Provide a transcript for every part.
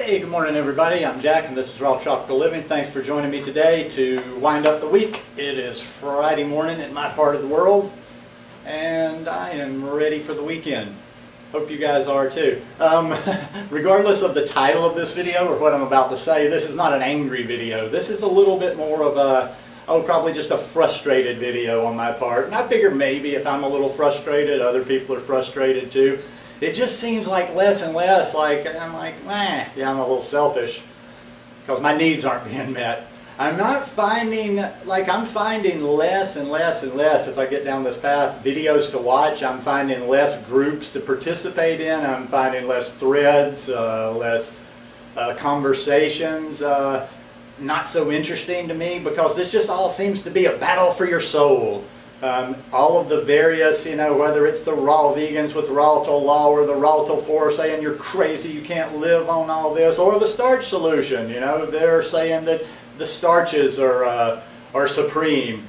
Hey, good morning everybody. I'm Jack and this is Raw Tropical Living. Thanks for joining me today to wind up the week. It is Friday morning in my part of the world and I am ready for the weekend. Hope you guys are too. Regardless of the title of this video or what I'm about to say, this is not an angry video. This is a little bit more of a, probably just a frustrated video on my part. And I figure maybe if I'm a little frustrated, other people are frustrated too. It just seems like less and less, I'm like, yeah, I'm a little selfish because my needs aren't being met. I'm finding less and less and less as I get down this path, videos to watch. I'm finding less groups to participate in. I'm finding less threads, less conversations, not so interesting to me because this just all seems to be a battle for your soul. All of the various, whether it's the raw vegans with raw law or the raw 4 saying you're crazy, you can't live on all this, or the starch solution, they're saying that the starches are supreme.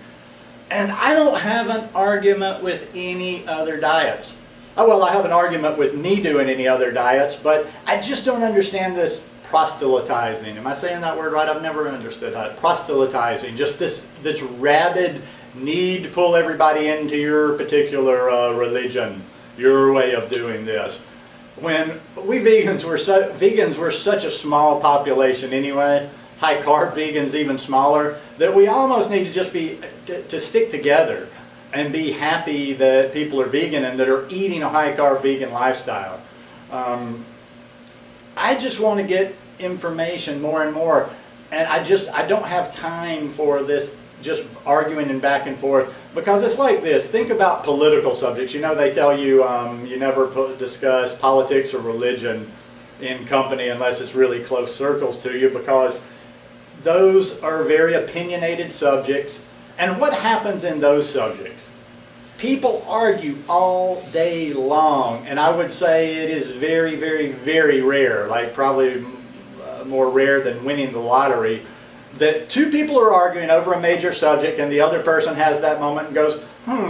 And I don't have an argument with any other diets. Oh, well, I have an argument with me doing any other diets, but I just don't understand this proselytizing. Am I saying that word right? I've never understood that. Proselytizing, just this rabid need to pull everybody into your particular religion, your way of doing this. When we vegans were such a small population anyway, high carb vegans even smaller, that we almost need to just to stick together and be happy that people are vegan and that are eating a high carb vegan lifestyle. I just want to get information more and more, and I don't have time for this just arguing and back and forth, because it's like this. Think about political subjects. They tell you you never discuss politics or religion in company unless it's really close circles to you, because those are very opinionated subjects. And what happens in those subjects? People argue all day long, and I would say it is very, very, very rare, like probably more rare than winning the lottery, that two people are arguing over a major subject and the other person has that moment and goes,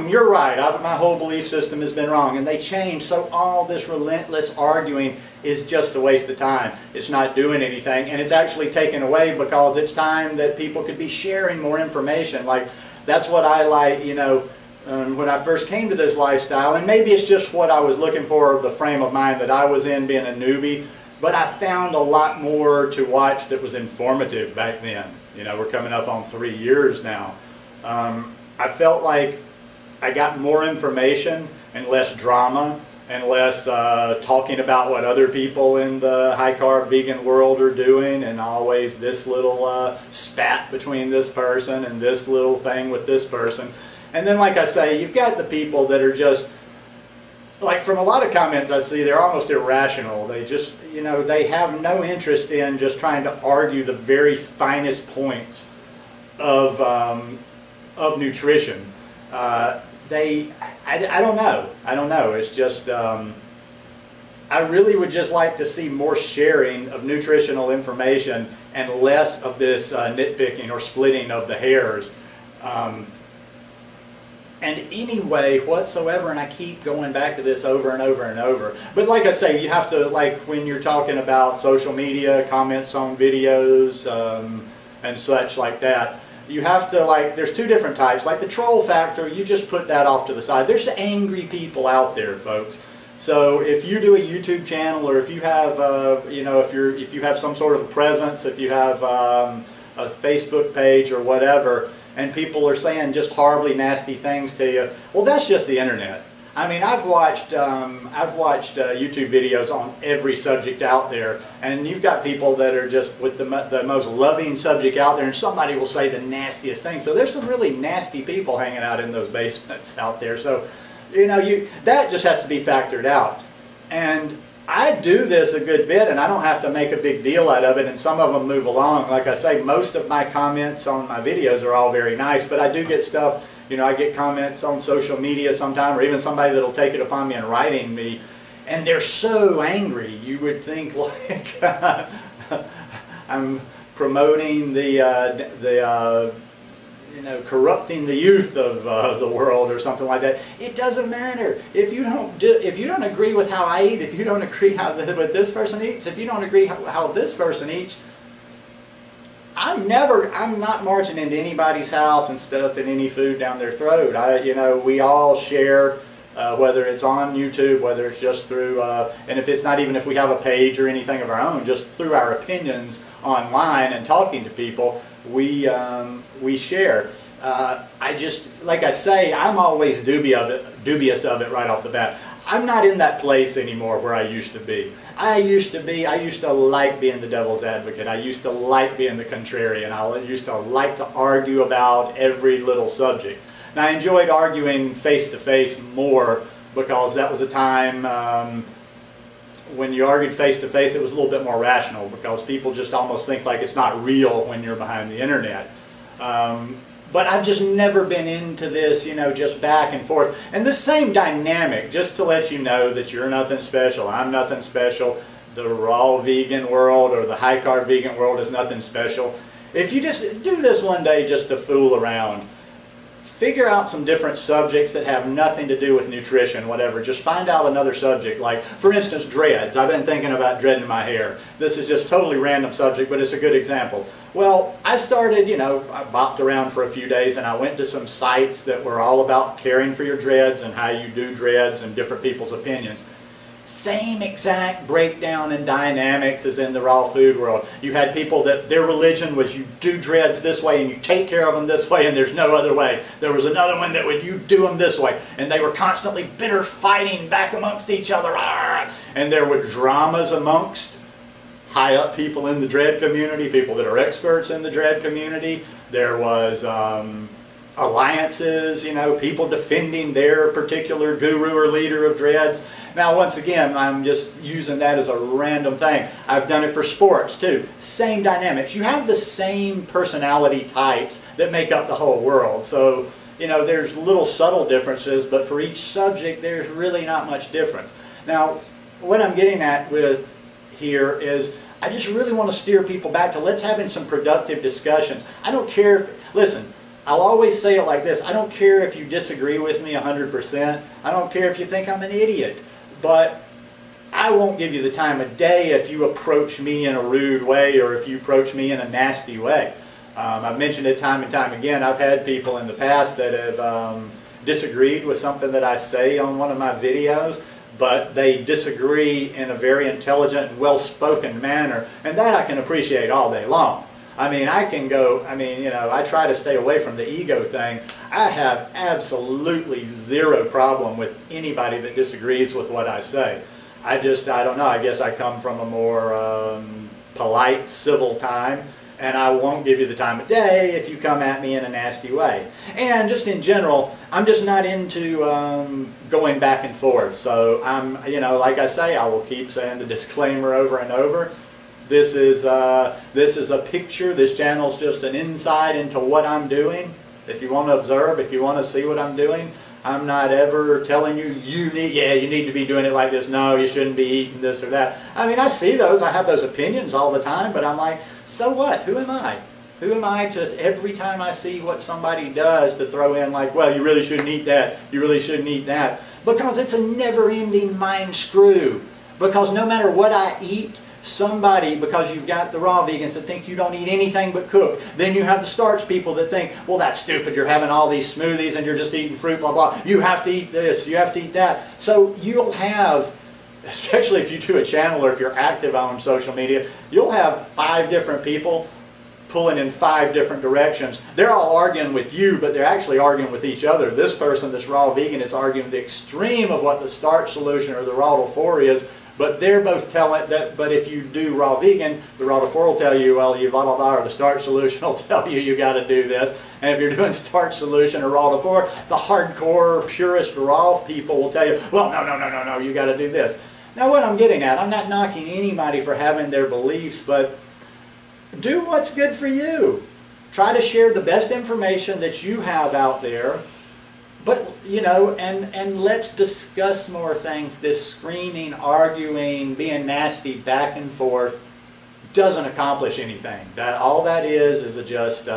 you're right, my whole belief system has been wrong, and they change. So all this relentless arguing is just a waste of time. It's not doing anything, and it's actually taken away because it's time that people could be sharing more information. Like, that's what I like, when I first came to this lifestyle, and maybe it's just what I was looking for, the frame of mind that I was in being a newbie. But I found a lot more to watch that was informative back then. We're coming up on 3 years now. I felt like I got more information and less drama and less talking about what other people in the high-carb vegan world are doing, and always this little spat between this person and this little thing with this person. And then, like I say, you've got the people that are just, like, from a lot of comments I see, they're almost irrational. They just, they have no interest in just trying to argue the very finest points of nutrition. I don't know. I don't know. It's just, I really would just like to see more sharing of nutritional information and less of this nitpicking or splitting of the hairs. And anyway, whatsoever, and I keep going back to this over and over and over. But like I say, you have to, like when you're talking about social media, comments on videos, and such like that, you have to, there's two different types. Like the troll factor, you just put that off to the side. There's the angry people out there, folks. So if you do a YouTube channel, or if you have, if you have some sort of a presence, if you have a Facebook page or whatever, and people are saying just horribly nasty things to you, well, that's just the internet. I mean, I've watched YouTube videos on every subject out there, and you've got people that are just with the most loving subject out there, and somebody will say the nastiest thing. So there's some really nasty people hanging out in those basements out there. So, that just has to be factored out. And I do this a good bit, and I don't have to make a big deal out of it, and some of them move along. Like I say, most of my comments on my videos are all very nice, but I do get stuff, I get comments on social media sometime, or even somebody that'll take it upon me and writing me, and they're so angry. You would think like I'm promoting the you know, corrupting the youth of the world or something like that. It doesn't matter. If you don't agree with how I eat, if you don't agree what this person eats, if you don't agree how this person eats, I'm not marching into anybody's house and stuffing any food down their throat. You know, we all share, whether it's on YouTube, whether it's just through, and if it's not even if we have a page or anything of our own, just through our opinions online and talking to people, we share. Like I say, I'm always dubious of it right off the bat. I'm not in that place anymore where I used to be. I used to like being the devil's advocate. I used to like being the contrarian. I used to like to argue about every little subject. Now, I enjoyed arguing face-to-face more because that was a time when you argued face-to-face, it was a little bit more rational because people just almost think like it's not real when you're behind the internet. But I've just never been into this, you know, just back and forth. And the same dynamic, just to let you know that you're nothing special, I'm nothing special, the raw vegan world or the high-carb vegan world is nothing special. If you just do this one day just to fool around, figure out some different subjects that have nothing to do with nutrition, whatever. Just find out another subject, like, for instance, dreads. I've been thinking about dreading my hair. This is just totally random subject, but it's a good example. Well, I started, you know, I bopped around for a few days and I went to some sites that were all about caring for your dreads and how you do dreads and different people's opinions. Same exact breakdown and dynamics as in the raw food world. You had people that their religion was you do dreads this way and you take care of them this way and there's no other way. There was another one that would you do them this way, and they were constantly bitter fighting back amongst each other. And there were dramas amongst high up people in the dread community, people that are experts in the dread community. There was alliances, you know, people defending their particular guru or leader of dreads. Now, once again, I'm just using that as a random thing. I've done it for sports too. Same dynamics. You have the same personality types that make up the whole world. So, you know, there's little subtle differences, but for each subject, there's really not much difference. Now, what I'm getting at with here is I just really want to steer people back to let's having some productive discussions. I don't care if, listen, I'll always say it like this. I don't care if you disagree with me 100%. I don't care if you think I'm an idiot. But I won't give you the time of day if you approach me in a rude way or if you approach me in a nasty way. I've mentioned it time and time again. I've had people in the past that have disagreed with something that I say on one of my videos, but they disagree in a very intelligent and well-spoken manner, and that I can appreciate all day long. I mean, you know, I try to stay away from the ego thing. I have absolutely zero problem with anybody that disagrees with what I say. I don't know, I guess I come from a more polite, civil time, and I won't give you the time of day if you come at me in a nasty way. And just in general, I'm just not into going back and forth. So you know, like I say, I will keep saying the disclaimer over and over. This is a picture. This channel's just an insight into what I'm doing. If you want to observe, if you want to see what I'm doing, I'm not ever telling you, you need to be doing it like this. No, you shouldn't be eating this or that. I mean, I see those. I have those opinions all the time, but I'm like, so what? Who am I? Who am I to, every time I see what somebody does, to throw in like, well, you really shouldn't eat that. You really shouldn't eat that. Because it's a never-ending mind screw. Because no matter what I eat, somebody, because you've got the raw vegans that think you don't eat anything but cooked. Then you have the starch people that think, well, that's stupid. You're having all these smoothies and you're just eating fruit, blah, blah. You have to eat this. You have to eat that. So you'll have, especially if you do a channel or if you're active on social media, you'll have 5 different people pulling in 5 different directions. They're all arguing with you, but they're actually arguing with each other. This person that's raw vegan is arguing the extreme of what the starch solution or the raw 4 is. But they're both telling that, but if you do raw vegan, the raw 4 will tell you, well, you blah, blah, blah, or the starch solution will tell you you got to do this. And if you're doing starch solution or raw 4, the hardcore, purist raw people will tell you, well, no, you got to do this. Now, what I'm getting at, I'm not knocking anybody for having their beliefs, but do what's good for you. Try to share the best information that you have out there. But, you know, and let's discuss more things. This screaming, arguing, being nasty back and forth doesn't accomplish anything. All that is just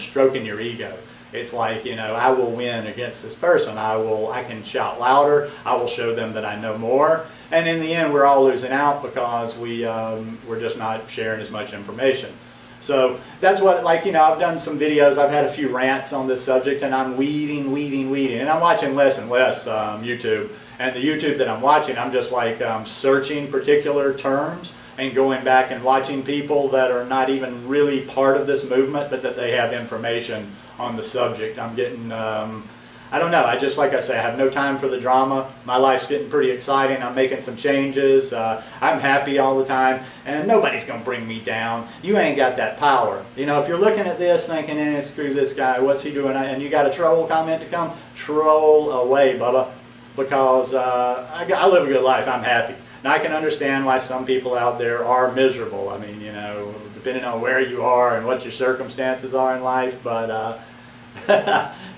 stroking your ego. It's like, you know, I will win against this person. I can shout louder. I will show them that I know more. And in the end, we're all losing out because we're just not sharing as much information. So that's what, like, you know, I've done some videos, I've had a few rants on this subject, and I'm weeding, and I'm watching less and less YouTube. And the YouTube that I'm watching, I'm just like searching particular terms and going back and watching people that are not even really part of this movement, but that they have information on the subject. I'm getting, I don't know, like I say, I have no time for the drama. My life's getting pretty exciting. I'm making some changes. I'm happy all the time, and nobody's going to bring me down. You ain't got that power. You know, if you're looking at this thinking, screw this guy, what's he doing? And you got a troll comment to come, troll away, Bubba, because I live a good life. I'm happy. Now, I can understand why some people out there are miserable. I mean, you know, depending on where you are and what your circumstances are in life, but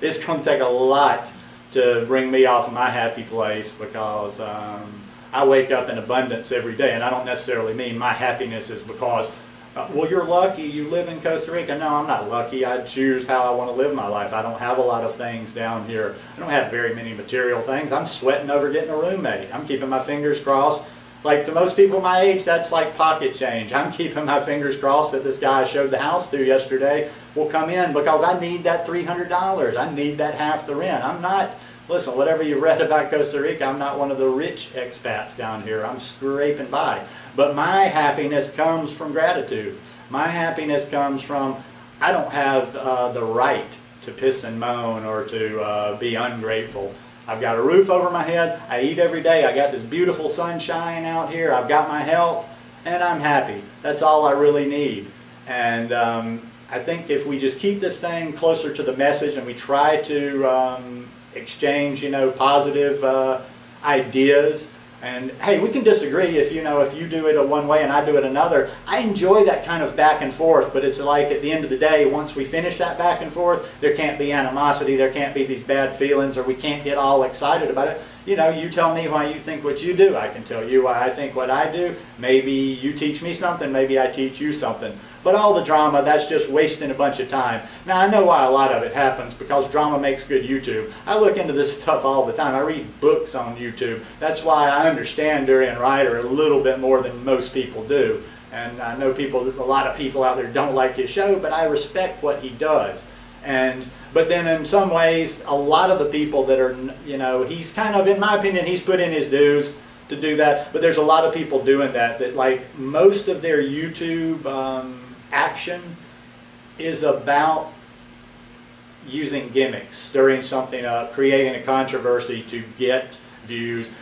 it's going to take a lot to bring me off of my happy place, because I wake up in abundance every day, and I don't necessarily mean my happiness is because, well, you're lucky you live in Costa Rica. No, I'm not lucky. I choose how I want to live my life. I don't have a lot of things down here. I don't have very many material things. I'm sweating over getting a roommate. I'm keeping my fingers crossed. Like, to most people my age, that's like pocket change. I'm keeping my fingers crossed that this guy I showed the house to yesterday will come in, because I need that $300. I need that half the rent. I'm not, listen, whatever you've read about Costa Rica, I'm not one of the rich expats down here. I'm scraping by. But my happiness comes from gratitude. My happiness comes from, I don't have the right to piss and moan or to be ungrateful. I've got a roof over my head, I eat every day, I got this beautiful sunshine out here, I've got my health, and I'm happy. That's all I really need. And I think if we just keep this thing closer to the message, and we try to exchange, you know, positive ideas, and hey, we can disagree if, you know, if you do it one way and I do it another. I enjoy that kind of back and forth, but it's like at the end of the day, once we finish that back and forth, there can't be animosity, there can't be these bad feelings, or we can't get all excited about it. You know, you tell me why you think what you do, I can tell you why I think what I do. Maybe you teach me something, maybe I teach you something. But all the drama, that's just wasting a bunch of time. Now, I know why a lot of it happens, because drama makes good YouTube. I look into this stuff all the time. I read books on YouTube. That's why I understand Durian Ryder a little bit more than most people do. And I know a lot of people out there don't like his show, but I respect what he does. But then in some ways, a lot of the people that are, you know, he's kind of, in my opinion, he's put in his dues to do that. But there's a lot of people doing that like most of their YouTube action is about using gimmicks, stirring something up, creating a controversy to get views,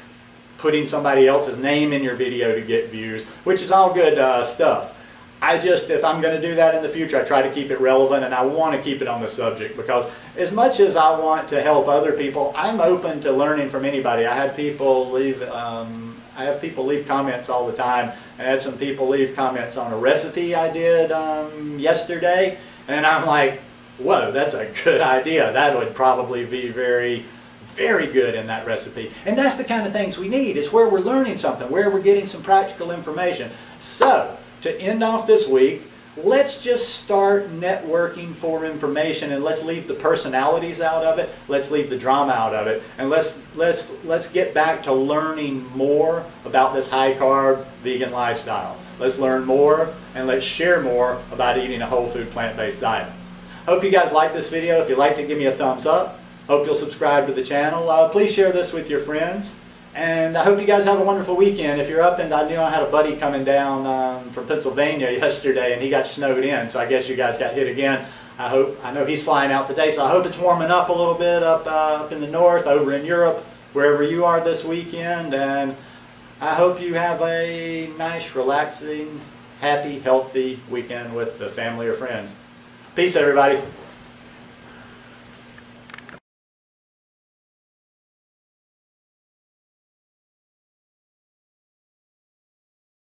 putting somebody else's name in your video to get views, which is all good stuff. If I'm going to do that in the future, I try to keep it relevant, and I want to keep it on the subject, because as much as I want to help other people, I'm open to learning from anybody. I have people leave comments all the time. I had some people leave comments on a recipe I did yesterday, and I'm like, whoa, that's a good idea. That would probably be very, very good in that recipe. And that's the kind of things we need. It's where we're learning something, where we're getting some practical information. So, to end off this week, let's just start networking for information, and let's leave the personalities out of it. Let's leave the drama out of it, and let's get back to learning more about this high-carb vegan lifestyle. Let's learn more, and let's share more about eating a whole food plant-based diet. Hope you guys liked this video. If you liked it, give me a thumbs up. Hope you'll subscribe to the channel. Please share this with your friends. And I hope you guys have a wonderful weekend. If you're up in, I knew I had a buddy coming down from Pennsylvania yesterday, and he got snowed in, so I guess you guys got hit again. I know he's flying out today, so I hope it's warming up a little bit up in the north, over in Europe, wherever you are this weekend. And I hope you have a nice, relaxing, happy, healthy weekend with the family or friends. Peace, everybody.